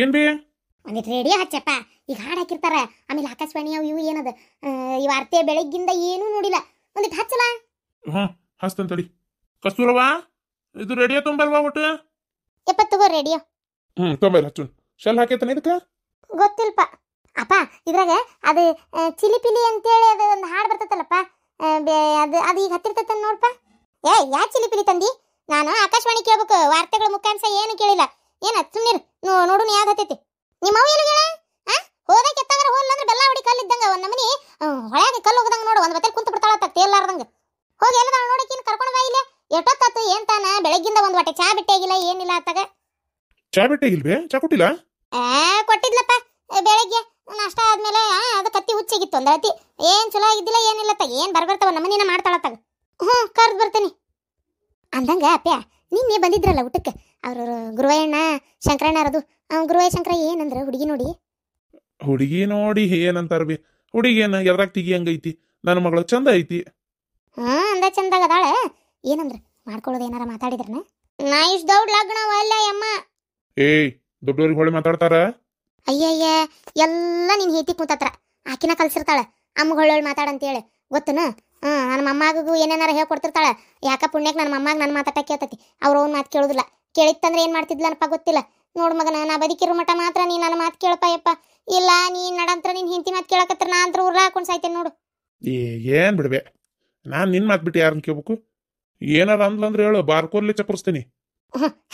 ಏನ್ ಬಿ ಒಂದಿಟ್ಟು ರೇಡಿಯೋ ಹಚ್ಚಪ್ಪ. ಈಗ ಹಾಡು ಹಾಕಿರ್ತಾರ, ಆಮೇಲೆ ಆಕಾಶವಾಣಿ ಅವು ಇವು ಏನದ ಈ ವಾರ್ತೆ ಬೆಳಗ್ಗಿಂದ ಏನೂ ನೋಡಿಲ್ಲ. ಒಂದಿಟ್ಟು ಹಚ್ಚಲ. ಹಸ್ತಂತಡಿ. ಕಸ್ತೂರವಾ, ಇದು ರೇಡಿಯೋ ತುಂಬಲ್ವಾ ಒಟ್ಟು? ತಗೋ ರೇಡಿಯೋ. ತೊಂಬಲ್ ಹಚ್ಚು. ಶೆಲ್ ಹಾಕೈತನ ಇದಕ್ಕೆ? ಗೊತ್ತಿಲ್ಪ ಅಪ್ಪ. ಇದ್ರಾಗ ಅದು ಚಿಲಿಪಿಲಿ ಅಂತೇಳಿ ಅದು ಒಂದು ಹಾಡು ಬರ್ತೈತಲ್ಲಪ್ಪ, ಅದು ಈಗ ಹತ್ತಿರ್ತೈತ ನೋಡ್ಪ. ಯಾ ಚಿಲಿಪಿಲಿ ತಂದಿ? ನಾನು ಆಕಾಶವಾಣಿ ಕೇಳ್ಬೇಕು, ವಾರ್ತೆಗಳ ಮುಖಾಂಶ ಏನು ಕೇಳಿಲ್ಲ. ಏನ ಸುಮ್ಮನೆ ನೋಡು ಯಾವ್ದು ಹತ್ತೈತಿ. ನಿಮ್ಮ ಅವ ಎಲ್ಲಿಗೆ ಹೋದಾಗ ಎತ್ತಾಗಾರ ಹೋಲ್ಲ ಅಂದ್ರೆ ಬೆಲ್ಲ ಹೊಡಿ ಕಲ್ಲಿದ್ದಂಗ ಒಂದ್ ನಮನಿ ಹೊಳ್ಯಾಗ ಕಲ್ಲು ಹೋಗದಂಗ ನೋಡು. ಒಂದ್ ಬತ್ತಲ್ಲಿ ಕುಂತ ಬಿಡ್ತಾಳ ತೇಲಾರ್ದಂಗ. ಹೋಗಿ ಎಲ್ಲದ ನೋಡಕಿನ್ ಕರ್ಕೊಂಡು ಬಾ. ಇಲ್ಲೇ ಎಷ್ಟೊತ್ತಾತು ಏನ್ ತಾನ ಬೆಳಗ್ಗಿಂದ ಒಂದ್ ವಾಟೆ ಚಾ ಬಿಟ್ಟೇಗಿಲ್ಲ, ಏನಿಲ್ಲ ಆತಾಗ. ಚಾ ಬಿಟ್ಟೇಗಿಲ್ವೇ? ಚಾ ಕೊಟ್ಟಿಲ್ಲ? ಕೊಟ್ಟಿದ್ಲಪ್ಪ ಬೆಳಗ್ಗೆ ನಾಷ್ಟ ಆದ್ಮೇಲೆ. ಅದು ಕತ್ತಿ ಹುಚ್ಚಿಗಿತ್ತು ಒಂದಳತಿ. ಏನ್ ಚಲೋ ಆಗಿದ್ದಿಲ್ಲ, ಏನಿಲ್ಲತ್ತ. ಏನ್ ಬರ್ತಾವ ನಮ್ಮನಿನ ಮಾಡ್ತಾಳತ್ತಾಗ. ಕರ್ದ್ ಬರ್ತೇನೆ ಅಂದಂಗ. ಅಪ್ಪ್ಯಾ ನಿನ್ನೆ ಬಂದಿದ್ರಲ್ಲ ಊಟಕ್ಕೆ ಅವ್ರ ಗುರುವಯ್ಯಣ್ಣ ಶಂಕರಣ್ಣರದು. ಗುರುವಯ್ಯ ಶಂಕರ ಏನಂದ್ರ ಹುಡುಗಿ ನೋಡಿ? ಹುಡುಗಿ ನೋಡಿ ಏನಂತಾರ ಬಿ? ಹುಡುಗಿ ಏನ ಎದ್ರಾಗ ತಿಗಿ ಹಂಗೈತಿ? ನನ್ನ ಮಗಳು ಚಂದ ಐತಿ. ಅಂದ ಚಂದಾಗ ಅದಾಳ. ಏನಂದ್ರ ಮಾಡ್ಕೊಳ್ಳೋದು ಏನಾರ ಮಾತಾಡಿದ್ರನ? ನಾ ಇಷ್ಟ ದೌಡ್ ಲಗ್ನ ಅಲ್ಲ ಅಮ್ಮ. ದೊಡ್ಡವ್ರಿಗೆ ಹೊಳೆ ಮಾತಾಡ್ತಾರ? ಅಯ್ಯಯ್ಯ, ಎಲ್ಲ ನಿನ್ ಹೇತಿ ಕೂತತ್ರ ಆಕಿನ ಕಲ್ಸಿರ್ತಾಳ ಅಮ್ಮಗಳೊಳ್ ಮಾತಾಡಂತೇಳಿ. ಗೊತ್ತನ? ನನ್ನ ಮಮ್ಮಾಗೂ ಏನೇನಾರ ಹೇಳ್ಕೊಡ್ತಿರ್ತಾಳ. ಯಾಕ ಪುಣ್ಯಕ್ಕೆ ನನ್ನ ಮಮ್ಮಾಗ ನನ್ನ ಮಾತಾಟ ಕೇಳ್ತತಿ, ಅವ್ರ ಅವ್ನ ಮಾತು ಕೇಳೋದಿಲ್ಲ. ಕೇಳಿತ್ತಂದ್ರೆ ಏನ್ ಮಾಡ್ತಿದ್ಲನಪ್ಪ ಗೊತ್ತಿಲ್ಲ. ನೋಡ್ ಮಗನ, ನಾ ಬದುಕಿರೋ ಮಠ ಮಾತ್ರ ನೀ ನನ್ನ ಮಾತು ಕೇಳಪ್ಪ ಯಪ್ಪ. ಇಲ್ಲ ನೀ ನಡಂತ್ರ ನಿನ್ ಹೆಂಡತಿ ಮಾತು ಕೇಳಕತ್ರ ನಾ ಅಂತ ಉರ್ಲ ಹಾಕೊಂಡ್ ಸಾಯ್ತೇನೆ ನೋಡು. ಏನ್ ಬಿಡ್ಬೆ, ನಾನ್ ನಿನ್ ಮಾತ್ ಬಿಟ್ಟು ಯಾರನ್ನ ಕೇಳ್ಬೇಕು? ಏನಾರ ಅಂದ್ಲಂದ್ರೆ ಹೇಳು, ಬಾರ್ಕೋರ್ಲಿ ಚಪ್ಪರ್ಸ್ತೀನಿ.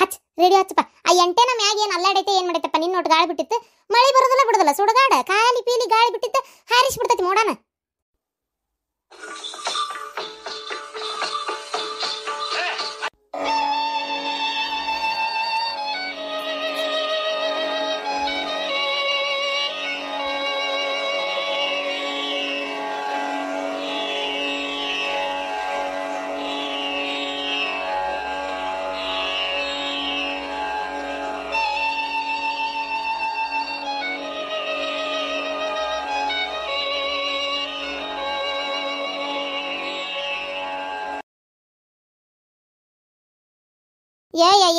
ಹಚ್ ರೇಡಿಯೋ ಹಚ್ಚಪ್ಪ. ಆ ಎಂಟೆನ ಮ್ಯಾಗ ಏನ್ ಅಲ್ಲಾಡೈತೆ ಏನ್ ಮಾಡೈತಪ್ಪ? ನಿನ್ ನೋಟ್ ಗಾಳಿ ಬಿಟ್ಟಿತ್ತು, ಮಳೆ ಬರೋದಿಲ್ಲ ಬಿಡೋದಿಲ್ಲ, ಸುಡಗಾಡ ಖಾಲಿ ಪೀಲಿ ಗಾಳಿ ಬಿಟ್ಟಿತ್ತು, ಹಾರಿಸಿ ಬಿಡ್ತೈತಿ ಮೋಡಾನ.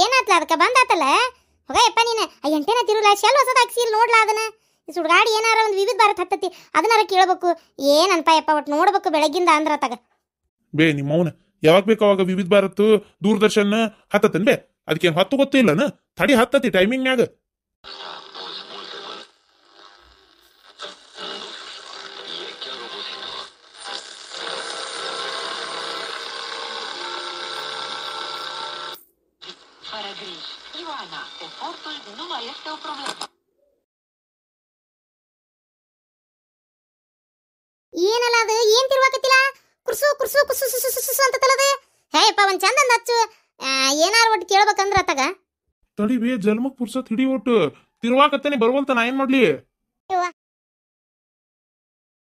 ಏನಾತ್ಲ ಅದಕ್ಕೆ ಬಂದಾತಲ್ಲ? ಹೋಗಯಪ್ಪ ನೀನು. ಆ ಎಂಟೇನ ತಿರುಲ್ಲ ಶೆಲ್ ಹೊಸದ ಹಾಕ್ಸಿಲ್ ನೋಡ್ಲಾ ಅದನ್ನ. ಸುಡ್ಗಾಡಿ ಏನಾರ ಒಂದು ವಿವಿಧ ಭಾರತ್ ಹತ್ತತಿ, ಅದನ್ನಾರ ಕೇಳಬೇಕು. ಏನನ್ಪ ಯಪ್ಪ ಒಟ್ಟು ನೋಡ್ಬೇಕು ಬೆಳಗ್ಗಿಂದ ಅಂದ್ರ ತಗ. ಬೇ ನಿಮ್ಮ ಮೌನ ಯಾವಾಗ ಬೇಕು ಅವಾಗ ವಿವಿಧ ಭಾರತ್ ದೂರದರ್ಶನ್ ಹತ್ತತನ್ ಬೇ. ಅದಕ್ಕೇನು ಹೊತ್ತು ಗೊತ್ತಿಲ್ಲನ? ತಡಿ ಹತ್ತತಿ ಟೈಮಿಂಗ್ನಾಗ. ಏನಲ್ಲ ಅದು? ಏನ್ ತಿರ್ವಾಕತ್ತಿಲ್ಲ? ಕುರ್ಸು ಕುರ್ಸು ಕುಸು ಸುಸು ಅಂತ ತಲದ. ಹೇಯಪ್ಪ ಒಂದ್ ಚಂದ ಹಚ್ಚು. ಏನಾರ ಒಟ್ಟು ಕೇಳ್ಬೇಕಂದ್ರ ತಗ. ತಡಿ ಬೇ, ಜನ್ಮಕ್ ಪುರ್ಸತ್ ಹಿಡಿ. ಒಟ್ಟು ತಿರ್ವಾಕತ್ತೇನೆ ಬರುವಂತ ನಾ ಏನ್ ಮಾಡ್ಲಿ?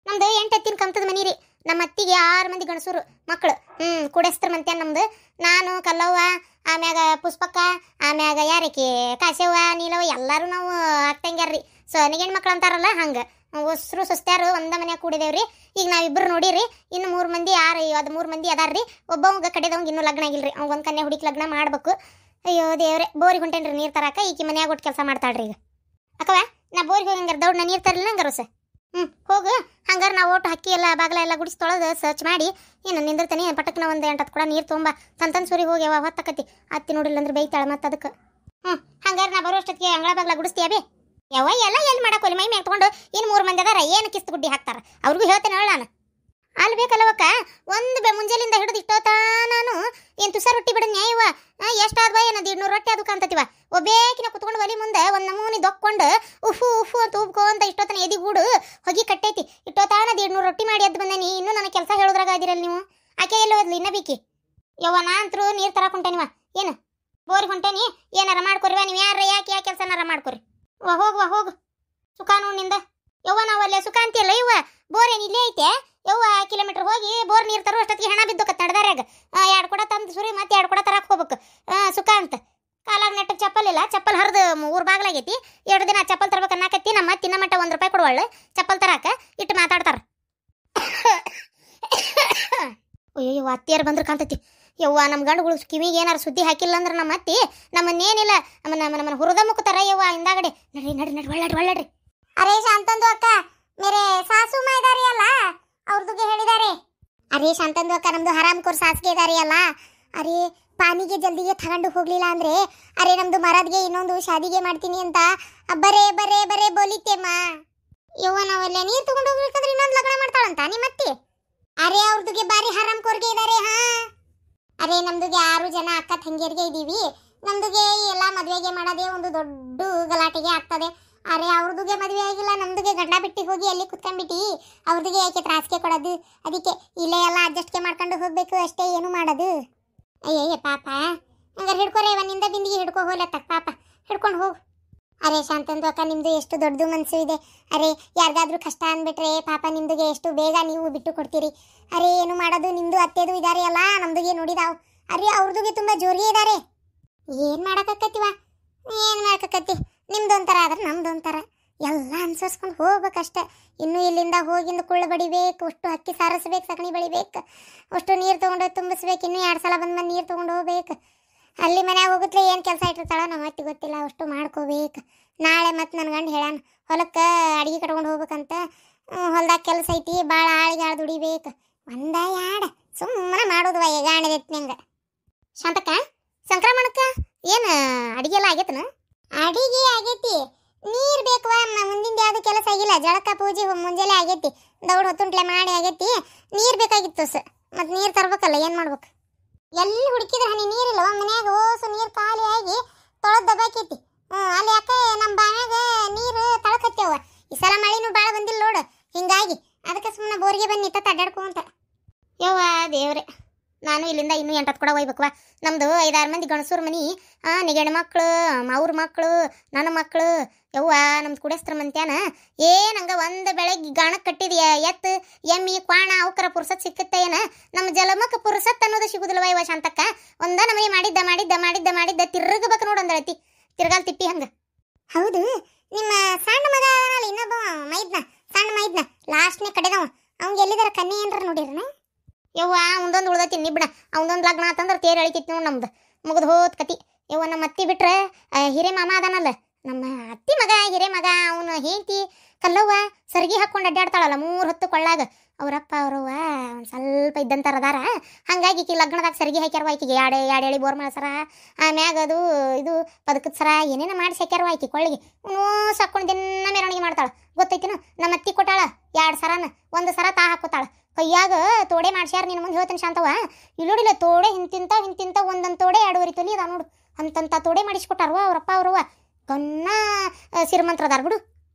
ನಮ್ದು 8 ಎತ್ತಿನ ಕಂತದ ಮನಿ ರೀ. ನಮ್ಮ ಅತ್ತಿಗೆ 6 ಮಂದಿ ಗಣಸೂರು ಮಕ್ಕಳು. ಕೂಡಸ್ತರ ಮಂತ್ಯಾನ ನಮ್ದು. ನಾನು, ಕಲ್ಲವ್ವ, ಆಮ್ಯಾಗ ಪುಷ್ಪಕ್ಕ, ಆಮ್ಯಾಗ ಯಾರಕಿ ಕಾಶವ್ವ, ನೀಲವ್ವ, ಎಲ್ಲಾರು ನಾವು ಆಗ್ತಂಗ್ಯಾರ್ರಿ. ಸೊ ನಿಗೇಣ್ ಮಕ್ಳು ಅಂತಾರಲ್ಲ ಹಂಗ ಹೊಸ್ರು ಸೊಸ್ತ್ಯಾರು ಒಂದ ಮನ್ಯಾಗ ಕೂಡಿದೇವ್ರಿ. ಈಗ ನಾವಿಬ್ರು ನೋಡಿರಿ. ಇನ್ನು 3 ಮಂದಿ ಅದು 3 ಮಂದಿ ಅದಾರ್ರಿ. ಒಬ್ಬವಂಗ ಕಡೆದವಂಗ ಇನ್ನೂ ಲಗ್ನ ಆಗಿಲ್ರಿ. ಅವ್ಗ ಒಂದ್ ಕನ್ಯಾ ಹುಡುಕಿ ಲಗ್ನ ಮಾಡ್ಬೇಕು. ಅಯ್ಯೋ ದೇವ್ರೆ, ಬೋರಿಗೆ ಹೊಂಟೇನ್ರಿ ನೀರ್ ತರಾಕ. ಈಕಿ ಮನ್ಯಾಗ ಒಟ್ಟು ಕೆಲಸ ಮಾಡ್ತಾಳ್ರಿ. ಈಗ ಅಕ್ಕವ ನಾ ಬೋರಿಗೆ ಹೋಗಿ ಹಂಗಾರ ದೌಡ್ನ ನೀರ್ ತರಲಿಲ್ಲ ಹಂಗಾರ ಸ. ಹೋಗು. ಹಂಗಾರ ನಾವು ಒಟ್ಟು ಹಕ್ಕಿ ಎಲ್ಲ ಬಾಗ್ಲ ಎಲ್ಲ ಗುಡಿಸಿ ತೊಳೆದು ಸರ್ಚ್ ಮಾಡಿ ಏನು ನಿಂದಿರ್ತೀನಿ. ಪಟಕ್ನ ಒಂದು 8 ಕೂಡ ನೀರು ತುಂಬ ತಂತನ್ ಸೂರಿಗೆ ಹೋಗಿ ಯಾವ ಹೊತ್ತಕತಿ ಅತ್ತಿ ನೋಡಿಲ್ಲ ಅಂದ್ರೆ ಬೈತಾಳೆ ಮತ್ತೆ ಅದಕ್ಕೆ. ಹಂಗಾರ ನಾ ಬರೋ ಅಷ್ಟೊತ್ತಿಗೆ ಅಂಗಳ ಬಾಗ್ಲ ಗುಡಿಸ್ತೀಯ ಬೇ. ಯಾವ ಎಲ್ಲ ಎಲ್ಲಿ ಮಾಡಾಕೋಲಿ ಮೈ ಮ್ಯಾಗ ತೊಗೊಂಡು. ಇನ್ನು 3 ಮಂದಿ ಅದಾರ, ಏನು ಕಿಸ್ತು ಗುಡ್ಡಿ ಹಾಕ್ತಾರ ಅವ್ರಿಗೂ ಹೇಳ್ತೇನೆ ಹೇಳ ನಾನು. ಅಲ್ಲಿ ಬೇಕಲ್ಲವಕ್ಕ, ಒಂದು ಮುಂಜಾಲಿಂದ ಹಿಡಿದು ಇಷ್ಟೋತ ನಾನು ಏನು ತುಸ ರೊಟ್ಟಿ ಬಿಡ ನ್ಯಾಯವ. ಎಷ್ಟಾದ್ವ ಏನದು 200 ರೊಟ್ಟಿ ಅದಕ್ಕೆ ಅಂತತಿವ. ಒಬ್ಬೇಕಿನ ಕುತ್ಕೊಂಡು ಒಲಿ ಮುಂದೆ ಒಂದು ನಮೂನಿ ದೊಕ್ಕೊಂಡು ಉಫು ಉಫು ಅಂತ ಉಬ್ಕೋ ಅಂತ ಇಷ್ಟೊತ್ತನ ಎದಿಗೂಡು ಹೊಗಿ ಕಟ್ಟೈತಿ. ಇಷ್ಟೊತ್ತಾನ 200 ರೊಟ್ಟಿ ಮಾಡಿ ಎದ್ದು ಬಂದೇನಿ. ಇನ್ನೂ ನನಗೆ ಕೆಲಸ ಹೇಳೋದ್ರಾಗ ಅದಿರಲ್ಲ ನೀವು. ಆಕೆ ಎಲ್ಲ ಹೋದ್ಲಿ ಇನ್ನ ಬೇಕಿ. ಯವ್ವ ನಾ ಅಂತರೂ ನೀರು ತರಕ್ಕೆ ಹೊಂಟೇನಿವ. ಏನು ಬೋರಿಗೆ ಹೊಂಟೇನಿ, ಏನಾರ ಮಾಡ್ಕೊರಿವ ನೀವು. ಯಾಕೆ ಕೆಲಸನಾರ ಮಾಡ್ಕೊರಿ. ಹೋಗುವ ಹೋಗು ಸುಖ ನೋಡಿನಿಂದ. ಯವ್ವ ನಾವಲ್ಲೇ ಸುಖ ಅಂತಿಲ್ಲ ಇವ್ವ. ಬೋರ್ ಏನು ಇಲ್ಲೇ ಐತೆ ಯವ್ವ. ಕಿಲೋಮೀಟರ್ ಹೋಗಿ ಬೋರ್ ನೀರು ತರೋ ಅಷ್ಟೊತ್ತಿಗೆ ಹೆಣ ಬಿದ್ದೋಕತ್ತ ನಡ್ದಾರ್ಯಾಗ. 2 ಕೊಡ ತಂದು ಸುರಿ ಮತ್ತೆ 2 ಕೊಡ ತರಕ್ಕೆ ಹೋಗ್ಬೇಕು ಸುಖ ಅಂತ. ಕಾಲಾಗ ನೆಟ್ಟಗೆ ಚಪ್ಪಲ್ ಇಲ್ಲ, ಚಪ್ಪಲ್ ಹರಿದು ಊರ್ ಬಾಗ್ಲಾಗೈತಿ. 2 ದಿನ ಚಪ್ಪಲ್ ತರ್ಬೇಕು ಅನ್ನಕತ್ತಿ. ನಮ್ಮ ತಿನ್ನ ಮಟ್ಟ 1 ರೂಪಾಯಿ ಕೊಡುವಳ್ಳು ಚಪ್ಪಲ್ ತರಾಕ ಇಟ್ಟು ಮಾತಾಡ್ತಾರ. ಅಯ್ಯೋ ಅತ್ತಿಯರು ಬಂದ್ರೆ ಕಾಣ್ತೈತಿ. ಯವ್ವ ನಮ್ಮ ಗಂಡುಗಳು ಕಿವಿಗೆ ಏನಾರು ಸುದ್ದಿ ಹಾಕಿಲ್ಲ ಅಂದ್ರೆ ನಮ್ಮ ಅತ್ತಿ ನಮ್ಮನ್ನೇನಿಲ್ಲ ನಮ್ಮನ್ನ ಹುರದ ಮುಕ್ತಾರ ಯವ್ವ ಹಿಂದಾಗಡೆ. ನಡ್ರಿ ನಡ್ರಿ ನಡ್ರಿ ಒಳ್ಳಾಡ್ರಿ. ಅರೇ ಶಾಂತಂದು ಅಕ್ಕ ಮೇರೆ ಸಾಸು ಮಾ ಇದಾರೆ ಅಲ್ಲ ಅವ್ರದುಗೆ ಹೇಳಿದ್ದಾರೆ. ಅರೇ ಶಾಂತಂದು ಅಕ್ಕ ನಮ್ದು ಹರಾಮ್ಕೋರ್ ಸಾಸ್ಗೆ ಇದಾರೆ ಅಲ್ಲ. ಅರೇ ಪಾನಿಗೆ ಜಲ್ದಿಗೆ ತಗೊಂಡು ಹೋಗ್ಲಿಲ್ಲ ಅಂದ್ರೆ ಅರೆ ನಮ್ದು ಮರದ್ಗೆ ಇನ್ನೊಂದು ಶಾದಿಗೆ ಮಾಡ್ತೀನಿ ಅಂತ ಬರೇ ಬರೇ ಬರೇ ಬೋಲಿತ್ತೇಮ್ಮ. ಯವ್ವ ನಾವೆಲ್ಲ ನೀರು ತಗೊಂಡು ಹೋಗ್ಬೇಕಂದ್ರೆ ಇನ್ನೊಂದು ಲಗ್ನ ಮಾಡ್ತಾಳಂತ ನಿಮ್ಮತ್ತಿ. ಅರೆ ಅವ್ರದುಗೆ ಬಾರಿ ಹರಾಮ್ಕೋರ್ಗೆ ಇದಾರೆ. ಹಾ ಅರೆ ನಮ್ದುಗೆ 6 ಜನ ಅಕ್ಕ ತಂಗಿಯರಿಗೆ ಇದೀವಿ. ನಮ್ದುಗೆ ಎಲ್ಲ ಮದುವೆಗೆ ಮಾಡೋದೇ ಒಂದು ದೊಡ್ಡ ಗಲಾಟೆಗೆ ಆಗ್ತದೆ. ಅರೆ ಅವ್ರದುಗೆ ಮದುವೆ ಆಗಿಲ್ಲ, ನಮ್ದುಗೆ ಗಂಡ ಬಿಟ್ಟು ಹೋಗಿ ಅಲ್ಲಿ ಕುತ್ಕೊಂಡ್ಬಿಟ್ಟು ಅವ್ರದುಗೆ ಯಾಕೆ ತ್ರಾಸಿಗೆ ಕೊಡೋದು? ಅದಕ್ಕೆ ಇಲ್ಲೇ ಎಲ್ಲ ಅಡ್ಜಸ್ಟ್ಗೆ ಮಾಡ್ಕೊಂಡು ಹೋಗ್ಬೇಕು ಅಷ್ಟೇ, ಏನು ಮಾಡೋದು? ಅಯ್ಯಯ್ಯ ಪಾಪ, ಹಂಗಾರೆ ಹಿಡ್ಕೊರೆ ನಿಂದ ಬಿಂದಿಗೆ ಹಿಡ್ಕೊ ಹೋಗ್ಲತ್ತ ಪಾಪ, ಹಿಡ್ಕೊಂಡು ಹೋಗು. ಅರೆ ಶಾಂತಂದು ಅಕ್ಕ ನಿಮ್ದು ಎಷ್ಟು ದೊಡ್ಡ ಮನಸ್ಸು ಇದೆ. ಅರೆ ಯಾರಿಗಾದ್ರೂ ಕಷ್ಟ ಅಂದ್ಬಿಟ್ರೆ ಪಾಪ ನಿಮ್ದುಗೆ ಎಷ್ಟು ಬೇಗ ನೀವು ಬಿಟ್ಟು ಕೊಡ್ತೀರಿ. ಅರೆ ಏನು ಮಾಡೋದು, ನಿಮ್ದು ಅತ್ತೆದು ಇದಾರೆ ಅಲ್ಲ, ನಮ್ದುಗೆ ನೋಡಿದಾವ್. ಅರೆ ಅವ್ರದುಗೆ ತುಂಬಾ ಜೋರಿಗೆ ಇದ್ದಾರೆ. ಏನು ಮಾಡೋಕ್ಕಾಕತ್ತಿವ, ಏನು ಮಾಡೋಕ್ಕಾಕತ್ತಿ? ನಿಮ್ದು ಒಂಥರ ಆದ್ರೆ ನಮ್ದು ಒಂಥರ, ಎಲ್ಲ ಅನ್ಸರ್ಸ್ಕೊಂಡು ಹೋಗ್ಬೇಕಷ್ಟೆ. ಇನ್ನು ಇಲ್ಲಿಂದ ಹೋಗಿಂದ ಕುಳ್ಳು ಬಡಿಬೇಕು, ಅಷ್ಟು ಅಕ್ಕಿ ಸಾರಿಸ್ಬೇಕು, ಸಗಣಿ ಬಳಿಬೇಕು, ಅಷ್ಟು ನೀರು ತೊಗೊಂಡು ತುಂಬಿಸ್ಬೇಕು, ಇನ್ನೂ 2 ಸಲ ಬಂದು ನೀರು ತೊಗೊಂಡು ಹೋಗ್ಬೇಕು. ಅಲ್ಲಿ ಮನ್ಯಾಗ ಹೋಗುತ್ತಲೇ ಏನು ಕೆಲಸ ಇಟ್ಟಿರ್ತಾಳೋ ನಮ್ಮ ಅತ್ತಿ ಗೊತ್ತಿಲ್ಲ, ಅಷ್ಟು ಮಾಡ್ಕೋಬೇಕು. ನಾಳೆ ಮತ್ತೆ ನನ್ನ ಗಂಡು ಹೇಳಾನ ಹೊಲಕ್ಕೆ ಅಡಿಗೆ ಕಟ್ಕೊಂಡು ಹೋಗ್ಬೇಕಂತ. ಹೊಲ್ದಾಗ ಕೆಲಸ ಐತಿ, ಭಾಳ ಆಳಿಗೆ ದುಡಿಬೇಕು. ಒಂದ ಯಾಡ ಸುಮ್ಮನೆ ಮಾಡೋದು ಗಾಣದೆತ್ನಂಗೆ. ಶಾಂತಕ್ಕ ಸಂಕ್ರಮಣಕ್ಕ ಏನು ಅಡಿಗೆ ಎಲ್ಲ ಆಗೈತನ? ಅಡಿಗೆ ಆಗೈತಿ, ನೀರು ಬೇಕವಾ, ಮುಂದಿನ ಯಾವುದು ಕೆಲಸ ಆಗಿಲ್ಲ. ಜಳಕ ಪೂಜೆ ಮುಂಜಾನೆ ಆಗೈತಿ, ದೌಡ್ ಹೊತ್ತುಂಟ್ಲೆ ಮಾಡಿ ಆಗೈತಿ. ನೀರು ಬೇಕಾಗಿತ್ತು ಸ, ಮತ್ತು ನೀರು ತರ್ಬೇಕಲ್ಲ, ಏನು ಮಾಡ್ಬೇಕು? ಎಲ್ಲಿ ಹುಡುಕಿದ್ರೆ ಹನಿ ನೀರಿಲ್ಲ ಮನ್ಯಾಗ. ಓಸು ನೀರು ಖಾಲಿ ಆಗಿ ತೊಳೆದು ದಬಾಕೈತಿ. ಅಲ್ಲಿ ಯಾಕೆ ನಮ್ಮ ಬಾಯಾಗ ನೀರು ತಳಕತ್ತೇವ. ಈ ಸಲ ಮಳಿನೂ ಭಾಳ ಬಂದಿಲ್ಲ ನೋಡು, ಹಿಂಗಾಗಿ ಅದಕ್ಕೆ ಸುಮ್ಮನೆ ಬೋರಿಗೆ ಬಂದು ನಿಂತ ಅಡ್ಡಾಡ್ಕೊಂತ. ಯವ್ವ ದೇವ್ರೆ, ನಾನು ಇಲ್ಲಿಂದ ಇನ್ನೂ 8 ಕೂಡ ಒಯ್ಬೇಕವ. ನಮ್ಮದು 5-6 ಮಂದಿ ಗಣಸೂರು ಮನಿ, ನಿಗಣ ಮಕ್ಕಳು, ಅವ್ರ ಮಕ್ಕಳು, ನನ್ನ ಮಕ್ಕಳು. ಯವ್ವ ನಮ್ದು ಕುಡಿಸ್ತ್ರ ಮಂತ್ಯಾನ ಏನಂಗ ಒಂದು ಬೆಳಗ್ಗೆ ಗಾಣಕ್ಕೆ ಕಟ್ಟಿದ ಎತ್ತು ಎಮ್ಮಿ ಕ್ವಾಣ ಅವಕರ ಪುರ್ಸತ್ ಸಿಕ್ಕತ್ತೆ ಏನ? ನಮ್ಮ ಜಲಮಕ್ಕೆ ಪುರ್ಸತ್ ಅನ್ನೋದು ಸಿಗುದಿಲ್ವ ಇವ ಶಾಂತಕ್ಕ? ಒಂದ ನಮಗೆ ಮಾಡಿದ್ದ ತಿರ್ಗಬೇಕು ನೋಡು ಅಂದಳತಿ, ತಿರ್ಗಾಲ್ ತಿಪ್ಪಿ ಹಂಗ. ಹೌದು, ನಿಮ್ಮ ಸಣ್ಣ ಮಗ ಇನ್ನೊಬ್ಬ ಸಣ್ಣ ಮೈದ್ನ ಲಾಸ್ಟ್ನೇ ಕಡೆದವ, ಅವ್ಗೆ ಎಲ್ಲಿದಾರ ಕನ್ಯೆ ಏನ್ರ ನೋಡಿರನ? ಯವ್ವ ಒಂದೊಂದು ಉಳ್ದೈತಿ ನಿಬ್ಬಿಡ, ಅವನದೊಂದು ಲಗ್ನ ಅಂತಂದ್ರೆ ತೇರು ಎಳಿತಿತ್ತು ನೋಡಿ ನಮ್ದು, ಮುಗಿದು ಹೋತ್ ಕತಿ. ಯವ್ವ ನಮ್ಮ ಅತ್ತಿ ಬಿಟ್ರೆ ಹಿರೇ ಮಾಮ ಅದಾನಲ್ಲ, ನಮ್ಮ ಅತ್ತಿ ಮಗ ಹಿರೇ ಮಗ, ಅವನು ಹೆಂಡತಿ ಕಲ್ಲವ್ವ ಸರ್ಗಿ ಹಾಕ್ಕೊಂಡು ಅಡ್ಡಾಡ್ತಾಳಲ್ಲ 3 ಹೊತ್ತು ಕೊಳ್ಳಾಗ. ಅವರಪ್ಪ ಅವರವ್ವ ಒಂದು ಸ್ವಲ್ಪ ಇದ್ದಂತಾರ ಅದಾರ. ಹಾಗಾಗಿ ಈಕಿ ಲಗ್ನದಾಗ ಸರ್ಗಿ ಹಾಕ್ಯಾರವ. ಈಕಿಗೆ ಎರಡು ಎಳಿ ಬೋರ್ಮಳ ಸರ, ಆಮ್ಯಾಗ ಅದು ಇದು ಪದಕದ ಸರ ಏನೇನೋ ಮಾಡಿಸಿ ಹಾಕ್ಯಾರವ. ಈಕಿ ಕೊಳ್ಳಿಗೆ ಸಾಕೊಂಡು ದಿನ ಮೆರವಣಿಗೆ ಮಾಡ್ತಾಳೆ, ಗೊತ್ತೈತಿನ? ನಮ್ಮ ಅತ್ತಿ ಕೊಟ್ಟಾಳ 2 ಸರನ, 1 ಸರ ತಾ ಹಾಕೋತಾಳ. ಕೈಯಾಗ ತೋಡೆ ಮಾಡ್ಸ್ಯಾರ, ನಿನ್ನ ಮುಂದೆ ಹೇಳ್ತೀನಿ ಶಾಂತವ. ಇಲ್ಲಿ ನೋಡಿಲ್ಲ ತೋಡೆ ಹಿಂತಿಂತ ಒಂದೊಂದು ತೋಡೆ 2.5 ತೊಲಿ ಅದ ನೋಡು, ಅಂತಂತ ತೋಡೆ ಮಾಡಿಸ್ಕೊಟ್ಟಾರವ ಅವರಪ್ಪ ಅವರವ್ವ. ಗನ್ನ ಸಿರಿಮಂತ್ರದಾರ ಬಿಡು.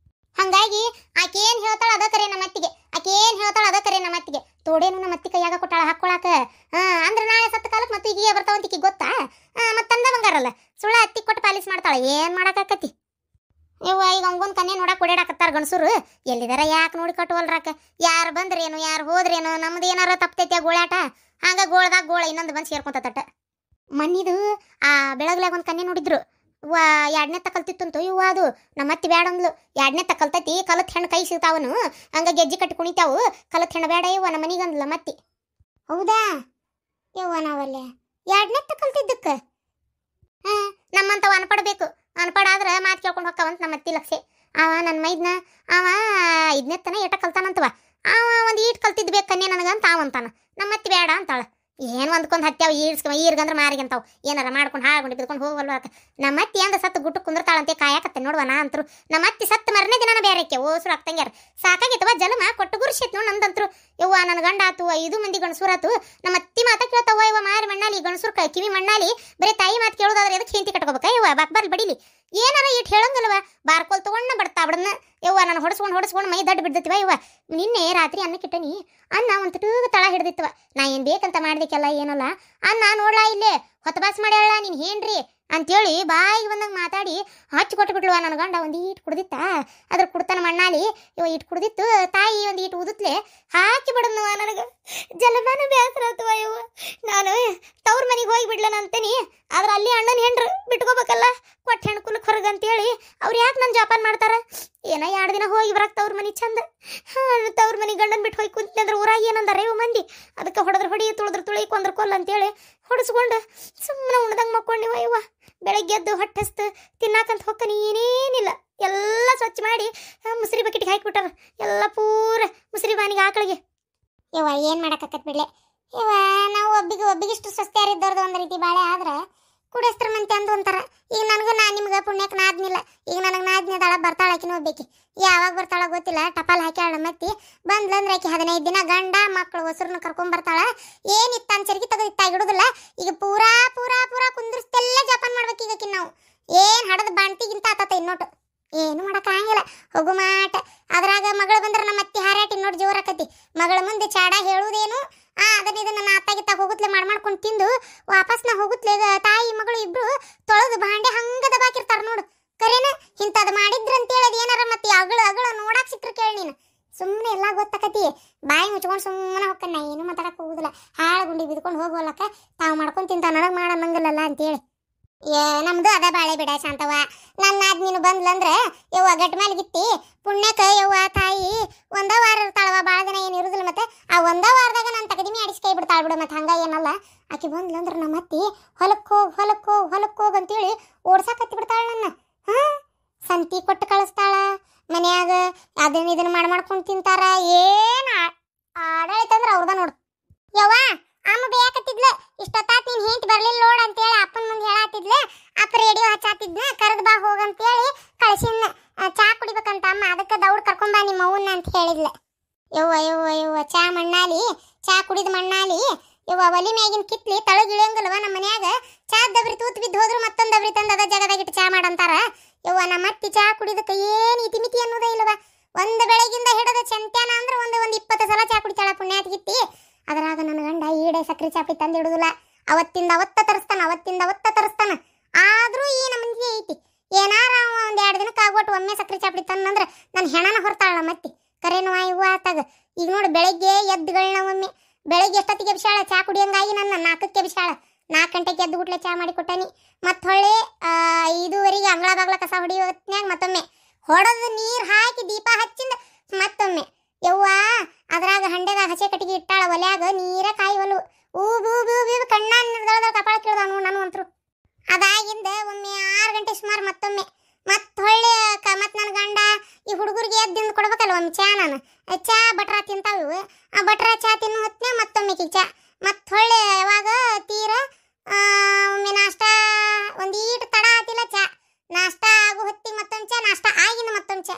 ಹಂಗಾಗಿ ಆಕೇನು ಹೇಳ್ತಾಳ ಅದ ಕರೆ ನಮ್ಮ ಅತ್ತಿಗೆ, ತೋಡೇನು ನಮ್ಮ ಅತ್ತಿ ಕೈಯಾಗ ಕೊಟ್ಟಾಳ ಹಾಕೊಳಾಕ. ಅಂದ್ರೆ ನಾಳೆ ಸತ್ತ ಕಾಲಕ್ಕೆ ಮತ್ತೆ ಈಗ ಬರ್ತಾವಂತಿಕಿ ಗೊತ್ತಾ? ಮತ್ತಂದ ಬಂಗಾರಲ್ಲ ಸುಳ್ಳ ಅತ್ತಿ ಕೊಟ್ಟು ಪಾಲಿಸ್ ಮಾಡ್ತಾಳ, ಏನು ಮಾಡಾಕತ್ತಿ? ಇವ ಈಗ ಹಂಗೊಂದು ಕನ್ಯೆ ನೋಡಕ್ಕೆ ಓಡಾಡಕತ್ತಾರ ಗಣಸೂರು. ಎಲ್ಲಿದಾರ ಯಾಕೆ ನೋಡಿ ಕಟ್ಟುವಲ್ರಾಕ? ಯಾರು ಬಂದ್ರೇನು ಯಾರು ಹೋದ್ರೇನು, ನಮ್ದು ಏನಾರ ತಪ್ತೈತಿ ಆ ಗೋಳಾಟ. ಹಂಗ ಗೋಳದಾಗ ಗೋಳ ಇನ್ನೊಂದು ಬಂದು ಸೇರ್ಕೊಂತ ತಟ್ಟ. ಮಣ್ಣಿದು ಆ ಬೆಳಗ್ಲಾಗ ಒಂದು ಕನ್ಯೆ ನೋಡಿದ್ರು, 2ನೇ ತಕಲ್ತಿತ್ತಂತು. ಇವ ಅದು ನಮ್ಮ ಅತ್ತಿ ಬೇಡ ಅಂದ್ಲು. 2ನೇ ತಕಲ್ತೈತಿ, ಕಲತ್ ಹೆಣ್ಣು ಕೈ ಸಿಗ್ತಾವನು, ಹಂಗ ಗೆಜ್ಜಿ ಕಟ್ಟಿ ಕುಣಿತಾವು, ಕಲತ್ ಹೆಣ್ಣು ಬೇಡ ಇವ ನಮ್ಮ ಮನಿಗೆ ಅಂದ್ಲ ಮತ್ತಿ. ಹೌದಾ ಯವ್ವ, ನಾವಲ್ಲೇ 2ನೇ ತಕಲ್ತಿದ್ದಕ್ಕೆ ನಮ್ಮಂತವ ಅನ್ಪಡ್ಬೇಕು. ಅನ್ಪಡ ಆದ್ರೆ ಮಾತು ಕೇಳ್ಕೊಂಡು ಹೋಗ್ತಾವಂತ ನಮ್ಮ ಅತ್ತಿ ಲಕ್ಷೆ. ಅವ ನನ್ನ ಮೈದ್ನ ಅವ 5ನೇ ತನ ಏಟ ಕಲ್ತಾನಂತವ. ಅವ ಒಂದು ಈಟ್ ಕಲ್ತಿದ್ ಬೇಕು ಕನ್ಯೆ ನನಗಂತ ಅವಂತಾನ. ನಮ್ಮ ಅತ್ತಿ ಬೇಡ ಅಂತಾಳ. ಏನು ಒಂದ್ಕೊಂದು ಹತ್ಯಾವ ಈರ್ಗಂದ್ರೆ ಮಾರಿಗಂತಾವ್, ಏನಾರ ಮಾಡ್ಕೊಂಡು ಹಾಳ್ಕೊಂಡು ಬಿದ್ಕೊಂಡು ಹೋಗಲ್ವಾಕ. ನಮ್ಮ ಅತ್ತಿ ಅಂದ ಸತ್ತು ಗುಟ್ಟು ಕುಂದಿರ್ತಾಳಂತೆ ಕಾಯಕತ್ತೆ ನೋಡುವ. ನಾ ಅಂತರು ನಮ್ಮ ಅತ್ತಿ ಸತ್ತು ಮರನೇ ದಿನ ಬೇರೆಕ್ಕೆ ಓಸರು ಆಗ್ತಂಗ್ಯಾರ. ಸಾಕಾಗಿತ್ತವ ಜಲಮ ಕೊಟ್ಟು ಗುರುಸಿತ್ ನೋಡಿ ನಮ್ದಂತ್ರು. ಯವ್ವ ನನ್ನ ಗಂಡ ಆತು, 5 ಮಂದಿ ಗಣಸೂರಾತು. ನಮ್ಮ ಅತ್ತಿ ಮಾತಾ ಕೇಳ್ತಾವ. ಇವ ಮಾರಿ ಮಣ್ಣಾಲಿ ಗಣಸೂರ್ ಕಿವಿ ಮಣ್ಣಾಲಿ ಬರೀ ತಾಯಿ ಮಾತು ಕೇಳೋದಾದ್ರೆ ಎದಕ್ಕೆ ಹೆಂಡತಿ ಕಟ್ಕೋಬೇಕ? ಯವ್ವ ಬಾಕ್ಬಾರ್ಲಿ ಬಡಿಲಿ, ಏನಾರ ಇಟ್ಟು ಹೇಳಂಗಲ್ವ? ಬಾರ್ಕೋಲ್ ತಗೊಂಡ ಬಡ್ತಾ ಬಿಡನ್ನ. ಯವ್ವ ನಾನು ಹೊಡ್ಸ್ಕೊಂಡು ಮೈ ದಡ್ಡ ಬಿಡ್ದತಿವ. ಯವ್ವ ನಿನ್ನೆ ರಾತ್ರಿ ಅನ್ನಕ್ಕಿಟ್ಟನಿ, ಅನ್ನ ಒಂದು ತಳ ಹಿಡ್ದಿತ್ತವ. ನಾ ಏನು ಬೇಕಂತ ಮಾಡ್ದಕ್ಕೆಲ್ಲ ಏನಲ್ಲ, ಅನ್ನ ನೋಡ್ಲಾ ಇಲ್ಲೇ ಹೊತ್ತಬಾಸ್ ಮಾಡ್ಯಾಳ ನೀನು ಏನ್ರಿ ಅಂತೇಳಿ ಬಾಯಿಗೆ ಬಂದಂಗೆ ಮಾತಾಡಿ ಹಚ್ಚಿ ಕೊಟ್ಟು ಬಿಡ್ಲವ. ನನ್ನ ಗಂಡ ಒಂದು ಈಟ್ ಕುಡ್ದಿತ್ತ, ಅದ್ರ ಕುಡ್ತಾನ ಮಣ್ಣಾಲಿ. ಇವ ಈಟ್ ಕುಡ್ದಿತ್ತು, ತಾಯಿ ಒಂದು ಈಟ್ ಉದುತ್ಲೆ ಹಾಕಿ ಬಿಡದ್ನವ. ನನಗೆ ಜಲಮಾನ ಬೇಸರ ಆತವ. ಇವ ನಾನು ತವ್ರ ಮನೆಗೆ ಹೋಗಿ ಬಿಡ್ಲನ ಅಂತೇನಿ, ಆದ್ರೆ ಅಲ್ಲಿ ಅಣ್ಣನ ಹೆಂಡ್ರು ಬಿಟ್ಕೋಬೇಕಲ್ಲ, ಕೊಟ್ಟು ಹೆಣ್ಣು ಕುಲಕ್ಕೆ ಹೊರಗೆ ಅಂತೇಳಿ ಅವ್ರು ಯಾಕೆ ನನ್ನ ಜಾಪಾನ್ ಮಾಡ್ತಾರ? ಏನೋ 2 ದಿನ ಹೋಗಿ ಬರಕ್ಕೆ ತವ್ರ ಮನೆ ಚಂದ. ತವ್ರ ಮನೆ ಗಂಡನ ಬಿಟ್ಟು ಹೋಗಿ ಕುಂತಿ ಅಂದ್ರೆ ಊರಾಗ ಏನಂದಾರ ಇವ ಮಂದಿ. ಅದಕ್ಕೆ ಹೊಡೆದ್ರೆ ಹೊಡಿ, ತುಳಿದ್ರೆ ತುಳಿ, ಕೊಂದ್ರ ಕೊಲ್ಲ ಅಂತೇಳಿ ಹೊಡೆಸ್ಕೊಂಡು ಸುಮ್ಮನೆ ಉಣ್ದಂಗೆ ಮಕ್ಕೊಂಡಿವ ಇವ. ಬೆಳಗ್ಗೆ ಎದ್ದು ಹೊಟ್ಟೆಸ್ತು ತಿನ್ನಾಕಂತ ಹೊಕ್ಕನಿ ಏನೇನಿಲ್ಲ, ಎಲ್ಲ ಸ್ವಚ್ಛ ಮಾಡಿ ಮುಸ್ರಿ ಬಕೆಟ್ಗೆ ಹಾಕಿಬಿಟ್ಟಾರ, ಎಲ್ಲ ಪೂರ ಮುಸ್ರಿ ಬಾನಿಗೆ ಆಕಳಿಗೆ. ಇವ ಏನು ಮಾಡಕತ್ತ ಬಿಡ್ಲೆ ಇವ. ನಾವು ಒಬ್ಬಿಗಿಷ್ಟು ಸ್ವಸ್ಥ್ಯಾರಿದ್ದವ್ರದ್ದು ಒಂದು ರೀತಿ ಬಾಳೆ ಆದ್ರೆ ಕುಡಿಸ್ತ್ರ ಮಂತೆ ಅಂದು ಅಂತಾರ. ಈಗ ನನಗೂ ನಿಮ್ಗೆ ಪುಣ್ಯಕ್ಕೆ ನಾದ್ನಿಲ್ಲ, ಈಗ ನನಗೆ ನಾದ್ನಿದಾಳ ಬರ್ತಾಳ, ಆಕಿನ ಹೋಗ್ಬೇಕಿ. ಯಾವಾಗ ಬರ್ತಾಳ ಗೊತ್ತಿಲ್ಲ, ಟಪಾಲ್ ಹಾಕ್ಯಾಳ ಮತ್ತೆ ಬಂದ್ಲಂದ್ರೆ ಆಕಿ 15 ದಿನ ಗಂಡ ಮಕ್ಕಳು ಹೊಸರನ್ನ ಕರ್ಕೊಂಡ್ ಬರ್ತಾಳ. ಏನಿತ್ತ ಅಂಚರಿಗೆ ತೆಗೆದು ಇಟ್ಟಾಗಿಡುದಿಲ್ಲ. ಈಗ ಪೂರಾ ಪೂರಾ ಪೂರಾ ಕುಂದ್ರಿಸ್ತೆಲ್ಲ ಜಪಾನ್ ಮಾಡ್ಬೇಕು ಈಗ ಆಕಿನ ನಾವು. ಏನು ಹಡದ ಬಾಣ್ತಿಗಿಂತ ಆತತ ಇನ್ನೋಟು, ಏನು ಮಾಡಕ್ಕಾಗಿಲ್ಲ ಹೋಗು ಮಾಟ. ಅದ್ರಾಗ ಮಗಳು ಬಂದ್ರೆ ನಮ್ಮ ಅತ್ತಿ ಹಾರಾಟಿ ನೋಡಿ ಜೋರಾಕತಿ. ಮಗಳ ಮುಂದೆ ಚಾಡ ಹೇಳುವುದೇನು, ಇದನ್ನ ನನ್ನ ಅತ್ತಾಗಿತ್ತ ಹೋಗುತ್ತಲೆ ಮಾಡ್ಕೊಂಡು ತಿಂದು ವಾಪಸ್ ನಾ ಹೋಗುತ್ತಲೆ ತಾಯಿ ಮಗಳು ಇಬ್ರು ತೊಳೆದು ಭಾಂಡೆ ಹಂಗ ದಬಾಕಿರ್ತಾರ ನೋಡು. ಕರೇನ ಇಂಥದ್ದು ಮಾಡಿದ್ರ ಅಂತೇಳಿ ಅದು ಏನಾರ ಮತ್ತೆ ಅಗಳ ನೋಡಾಕ್ ಸಿಕ್ಕ್ರ ಕೇಳಿ ನೀನು. ಸುಮ್ಮನೆ ಎಲ್ಲ ಗೊತ್ತಾಕತಿ, ಬಾಯಿ ಮುಚ್ಕೊಂಡು ಸುಮ್ಮನೆ ಹೋಗ್ಕನ್ನ, ಏನು ಮಾತಾಡಕ್ ಹೋಗುದಿಲ್ಲ. ಹಾಳು ಗುಂಡಿ ಬಿದ್ಕೊಂಡು ಹೋಗೋಲಕ್ಕ ತಾವು ಮಾಡ್ಕೊಂಡು ತಿಂತಾವ, ನನಗೆ ಮಾಡಂಗಿಲ್ಲಲ್ಲ ಅಂತೇಳಿ. ನಮ್ದು ಅದ ಬಾಳೆ ಬಿಡ ಶಾಂತವ್ವ. ನನ್ನ ಅದ್ ನೀನು ಬಂದ್ಲಂದ್ರೆ ಯವ್ವ ಗಟ್ಟ ಮೇಲೆ ಗಿತ್ತಿ ಪುಣ್ಯಕ್ಕೆ ಯವ್ವ ತಾಯಿ ಒಂದ ವಾರ ಇರ್ತಾಳವ, ಭಾಳ ದಿನ ಏನು ಇರುದಿಲ್ಲ. ಮತ್ತೆ ಆ ಒಂದ ವಾರದಾಗ ನಾನು ತಗದಿಮಿ ಅಡಿಸಿ ಕೈ ಬಿಡ್ತಾಳ ಬಿಡು. ಮತ್ತೆ ಹಂಗ ಏನಲ್ಲ, ಆಕಿ ಬಂದ್ಲಂದ್ರೆ ನಮ್ಮ ಅತ್ತಿ ಹೊಲಕ್ಕೆ ಹೋಗ್ ಅಂತೇಳಿ ಓಡ್ಸಾಕತ್ತಿ ಬಿಡ್ತಾಳ ನನ್ನ. ಸಂತಿ ಕೊಟ್ಟು ಕಳಿಸ್ತಾಳ, ಮನ್ಯಾಗ ಇದನ್ನ ಮಾಡ್ಕೊಂಡು ತಿಂತಾರ. ಏನು ಆಡಳಿತ ಅಂದ್ರೆ ಅವ್ರದ ನೋಡು. ಯವ್ವ ಅಮ್ಮ ಬೇಕತ್ತಿದ್ಲ, ಇಷ್ಟೊತ್ತಾತ್ ನೀನ್ ಹೆಂಟ್ ಬರ್ಲಿಲ್ಲ ನೋಡ್ ಅಂತೇಳಿ ಅಪ್ಪನ ಮುಂದೆ ಹೇಳತ್ತಿದ್ಲ. ಅಪ್ಪ ರೇಡಿಯೋ ಹಚ್ಚಾತಿದ್ನ, ಕರೆದು ಬಾ ಹೋಗಂತೇಳಿ ಕಳ್ಸಿದ್ನ. ಚಾ ಕುಡಿಬೇಕಂತ ಅಮ್ಮ, ಅದಕ್ಕೆ ದೌಡ್ ಕರ್ಕೊಂಬಾ ನಿಮ್ಮ ಅವ್ವನ್ನ ಅಂತ ಹೇಳಿದ್ಲ. ಯವ್ವ ಚಾ ಕುಡಿದ ಮಣ್ಣಾಲಿ ಯವ್ವ ಒಲಿ ಮ್ಯಾಗಿನ ಕಿತ್ಲಿ ತಳಗಿಳಿಯಂಗಲ್ವ ನಮ್ಮ ಮನ್ಯಾಗ. ಚಾ ದಬ್ರಿ ತೂತ್ ಬಿದ್ದು ಹೋದ್ರು ಮತ್ತೊಂದು ದಬ್ರಿ ತಂದು ಅದ ಜಾಗದಾಗಿಟ್ಟು ಚಾ ಮಾಡಂತಾರ. ಯವ್ವ ನಮ್ಮ ಅತ್ತಿ ಚಾ ಕುಡಿದಕ್ಕೆ ಏನು ಇತಿಮಿತಿ ಅನ್ನೋದೇ ಇಲ್ವ. ಒಂದು ಬೆಳಗಿಂದ ಹಿಡಿದ ಚಂತ್ಯಾನ ಅಂದ್ರೆ ಒಂದು 20 ಸಲ ಚಾ ಕುಡಿತಾಳ ಪುಣ್ಯಾತ್ಗಿತ್ತಿ. ಅದ್ರಾಗ ನನ್ನ ಗಂಡ ಈಡೆ ಸಕ್ರೆ ಚಾಪಿ ತಂದು ಇಡುದಿಲ್ಲ. ಅವತ್ತಿಂದ ಅವತ್ತ ತರಿಸ್ತಾನ. ಆದ್ರೂ ಈ ನಮ್ಮಂದಿಗೆ ಐತಿ, ಏನಾರ ಒಂದ್ 2 ದಿನಕ್ಕೆ ಆಗ್ಬಿಟ್ಟು ಒಮ್ಮೆ ಸಕ್ರೆ ಚಾಪಡಿ ತಂದಂದ್ರೆ ನನ್ನ ಹೆಣನ ಹೊರ್ತಾಳ ಮತ್ತೆ. ಕರೇನು ಇವ್ವ ಆತಾಗ. ಈಗ ನೋಡಿ ಬೆಳಗ್ಗೆ ಎದ್ದುಗಳನ್ನ ಒಮ್ಮೆ ಬೆಳಗ್ಗೆ ಎಷ್ಟೊತ್ತಿಗೆ ಬಿಸಾಳ ಚಾ ಕುಡಿಯಂಗಾಗಿ ನನ್ನ 4ಕ್ಕೆ ಬಿಸಾಳ. 4 ಗಂಟೆಗೆ ಎದ್ದು ಗುಟ್ಲೆ ಚಾ ಮಾಡಿ ಕೊಟ್ಟಾನಿ. ಮತ್ತೆ ಹೊಳ್ಳಿ 5:15 ಅಂಗಳ ಬಾಗ್ಲ ಕಸ ಹೊಡಿಯೋ ಹೊತ್ನ್ಯಾಗ ಮತ್ತೊಮ್ಮೆ ಹೊಡೆದು ನೀರು ಹಾಕಿ ದೀಪ ಹಚ್ಚಿಂದ ಮತ್ತೊಮ್ಮೆ ಯವ್ವ ಅದ್ರಾಗ ಹಂಡೆದಾಗ ಹಸೆ ಕಟ್ಟಿಗೆ ಇಟ್ಟಾಳ ಒಲ್ಯಾಗ. ನೀರ ಕಾಯಿವಲು ಊಬು ಕಣ್ಣ ನಿರ್ದಳದ ಕಪಾಳ ಕೇಳ್ದ ನಾನು ಅಂತರು. ಅದಾಗಿಂದ ಒಮ್ಮೆ 6 ಗಂಟೆ ಸುಮಾರು ಮತ್ತೊಮ್ಮೆ ಹೊಳ್ಳಿ ಮತ್ ನನ್ನ ಗಂಡ ಈ ಹುಡುಗರಿಗೆ ಎದ್ದಿಂದ ಕೊಡ್ಬೇಕಲ್ಲ ಒಮ್ಮೆ ಚಾ. ನಾನು ಚಾ ಬಟ್ರ ತಿಂತಾವು, ಆ ಬಟ್ರ ಚಾ ತಿನ್ನೋ ಹೊತ್ನ್ಯಾಗ ಮತ್ತೊಮ್ಮೆ ಚಾ. ಮತ್ತೆ ಹೊಳ್ಳಿ ಯಾವಾಗ ತೀರ ಒಮ್ಮೆ ನಾಷ್ಟ ಒಂದೀಟು ತಡ ಆತಿಲ್ಲ ಚಾ. ನಾಷ್ಟ ಆಗೋ ಹೊತ್ತಿಗೆ ಮತ್ತೊಂದು ಚಾ, ನಾಷ್ಟ ಆಗಿನ ಮತ್ತೊಂದು ಚಾ.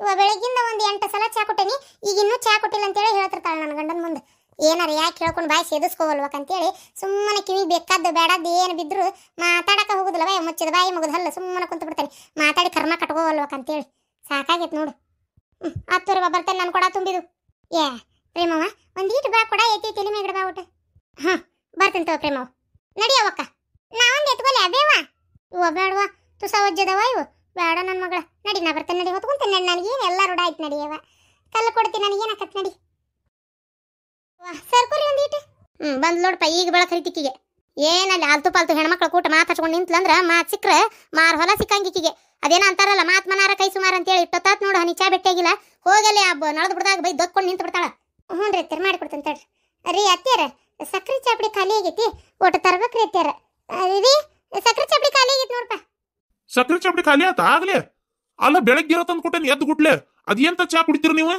ಇವಾಗ ಬೆಳಗ್ಗಿಂದ ಒಂದು 8 ಸಲ ಚಾ ಕೊಟ್ಟೇನಿ. ಈಗ ಇನ್ನೂ ಚಾ ಕೊಟ್ಟಿಲ್ಲ ಅಂತೇಳಿ ಹೇಳ್ತಿರ್ತಾಳೆ ನನ್ನ ಗಂಡನ ಮುಂದೆ. ಏನಾರ ಯಾಕೆ ಹೇಳ್ಕೊಂಡು ಬಾಯಿ ಸೇದಿಸ್ಕೋವಲ್ವಕಂತೇಳಿ ಸುಮ್ಮನೆ ಕಿವಿ ಬೇಕಾದ್ದು ಬೇಡದ್ದು ಏನು ಬಿದ್ರು ಮಾತಾಡಕ್ಕೆ ಹೋಗುದಿಲ್ಲವ. ಮುಚ್ಚಿದ ಬಾಯಿ ಮುಗಿದ ಹಲ್ಲ ಸುಮ್ಮನೆ ಕುಂತು ಬಿಡ್ತಾನೆ, ಮಾತಾಡಿ ಕರ್ಮ ಕಟ್ಕೋವಲ್ವಕಂತೇಳಿ. ಸಾಕಾಗೈತೆ ನೋಡು. ಹತ್ತುವರೆ ಬರ್ತೇನೆ ನಾನು ಕೊಡ ತುಂಬಿದು. ಪ್ರೇಮವ್ವ ಒಂದೀಟು ಬಾ ಕೊಡ ಐತಿ ತಲೆ ಮೇಗಡ ಬಾ ಊಟ. ಬರ್ತೇನೆ ತಗೋ ಪ್ರೇಮವ್ವ. ನಡಿಯವಕ್ಕ ನಾವೊಂದು ಎತ್ಕೊಲೆ ಅಬೇವಾ. ಇವ ಬೇಡವಾ ತುಸ ಒಜ್ಜದವ ಇವು ಬೇಡ ನನ್ನ ಮಗಳ. ನಡಿ ನಾ ಬರ್ತೇನೆ, ನಡಿ ಹೊತ್ಕೊಂತೇನೆ. ನನಗೇನು ಎಲ್ಲ ರೂಢ ಆಯ್ತು ನಡಿಯವ. ಕಲ್ಲು ಕೊಡ್ತೀನಿ ನನಗೇನಾಕತ್ ನಡಿ. ಸರ್ಕೋರಿ ಒಂದೀಟು. ಬಂದ್ ನೋಡಪ್ಪ ಈಗ ಬೆಳಕ ಹರಿತಿಕ್ಕಿಗೆ. ಏನಲ್ಲಿ ಆಲ್ತು ಪಾಲ್ತು ಹೆಣ್ಮಕ್ಳ ಕೂಟ ಮಾತು ಹಚ್ಕೊಂಡು ನಿಂತ್ಲಂದ್ರ ಮಾತು ಸಿಕ್ಕ್ರೆ ಮಾರ್ ಹೊಲ ಸಿಕ್ಕಂಗಿಕ್ಕಿಗೆ. ಅದೇನ ಅಂತಾರಲ್ಲ ಮಾತ್ ಮನಾರ ಕೈ ಸುಮಾರು ಅಂತೇಳಿ ಇಷ್ಟೊತ್ತಾತ್ ನೋಡು ಹನಿ ಚಾ ಬೆಟ್ಟಾಗಿಲ್ಲ. ಹೋಗಲ್ಲಿ ನಳದ್ ಬಿಡ್ದಾಗ ಬೈ ದೊತ್ಕೊಂಡು ನಿಂತು ಬಿಡ್ತಾಳ. ಹ್ಞೂ ರೀ ಅತ್ಯಾರ ಮಾಡಿಕೊಡ್ತೇನೆ ತಡ್ರಿ. ರೀ ಅತ್ಯಾರ ಸಕ್ರೆ ಚಾಪಡಿ ಖಾಲಿ ಆಗೈತಿ, ಒಟ್ಟು ತರ್ಬೇಕ್ರಿ ಅತ್ಯಾರ. ರೀ ಸಕ್ರೆ ಚಾಪಡಿ ಖಾಲಿ ಆಗೈತಿ ನೋಡಪ್ಪ. ಸಕ್ರೆ ಚಾಪಡಿ ಖಾಲಿ ಆತ ಆಗ್ಲೇ? ಅಲ್ಲ ಬೆಳಗ್ಗೆ ತಂದು ಕೊಟ್ಟೇನಿ ಎದ್ದು ಗುಟ್ಲೆ. ಅದೇಂತ ಚಾ ಕುಡಿತೀರ ನೀವು?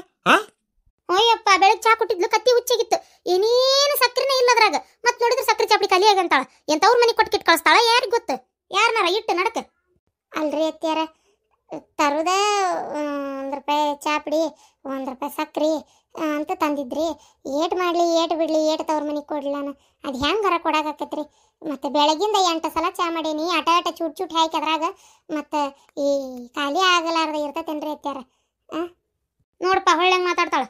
ಅಯ್ಯಪ್ಪ ಬೆಳಗ್ಗೆ ಚಾ ಕೊಟ್ಟಿದ್ಲು ಕತ್ತಿ ಹುಚ್ಚಾಗಿತ್ತು, ಏನೇನು ಸಕ್ರೆನೇ ಇಲ್ಲದ್ರಾಗ. ಮತ್ ನೋಡಿದ್ರೆ ಸಕ್ರೆ ಚಾಪಡಿ ಖಾಲಿ ಆಗಂತಾಳ. ಎಂತವ್ರ ಮನೆ ಕೊಟ್ಕಿಟ್ಟು ಕಳಿಸ್ತಾಳ ಯಾರಿಗೆ ಗೊತ್ತು? ಯಾರನಾರ ಇಟ್ಟು ನಡಕ. ಅಲ್ರಿ ಅತ್ಯಾರ ತರುದ 1 ರೂಪಾಯಿ ಚಾಪಡಿ 1 ರೂಪಾಯಿ ಸಕ್ರಿ ಅಂತ ತಂದಿದ್ರಿ. ಏಟ್ ಮಾಡ್ಲಿ ಏಟ್ ಬಿಡ್ಲಿ ಏಟ್ ತವ್ರ ಮನೆಗೆ ಕೊಡ್ಲಿ ನಾನು? ಅದು ಹೆಂಗಾರ ಕೊಡಾಕತ್ರಿ. ಮತ್ತೆ ಬೆಳಗಿಂದ 8 ಸಲ ಚಾ ಮಾಡೇನಿ. ಆಟ ಚೂಟ್ ಹಾಕಿ ಅದ್ರಾಗ ಮತ್ತೆ ಈ ಖಾಲಿ ಆಗಲಾರ್ದ ಇರ್ತತೇನ್ರಿ ಅತ್ಯಾರ? ನೋಡಪ್ಪ ಹೊಳ್ಳಂಗೆ ಮಾತಾಡ್ತಾಳ.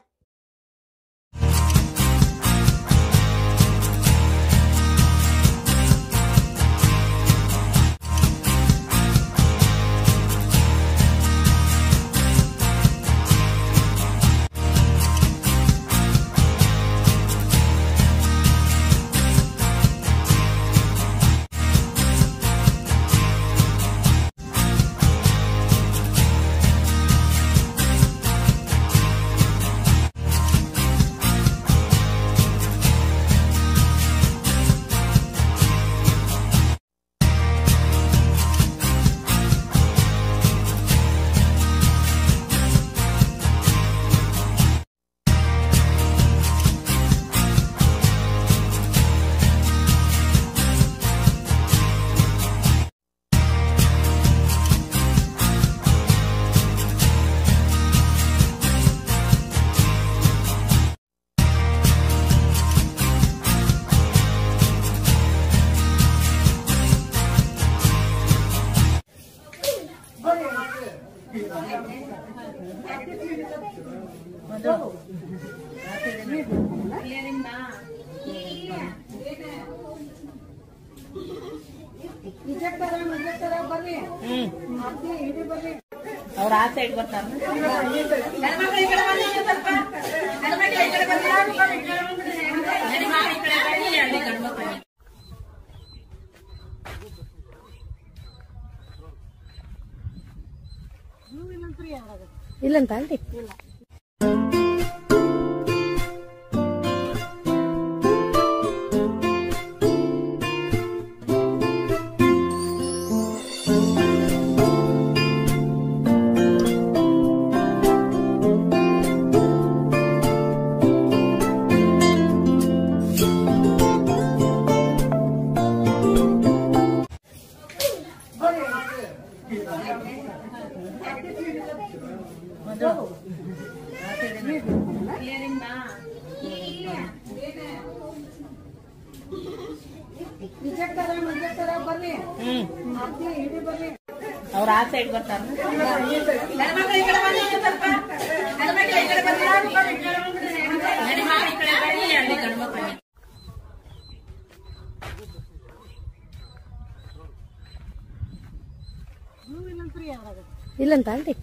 ಅವ್ರ ಆ ಸೈಡ್ ಬರ್ತಾರ ಇಲ್ಲಂತ ಅಲ್ರಿ ಅವ್ರ ಆ ಸೈಡ್ ಬರ್ತಾರ ಇಲ್ಲಂತ ಅಲ್ರಿ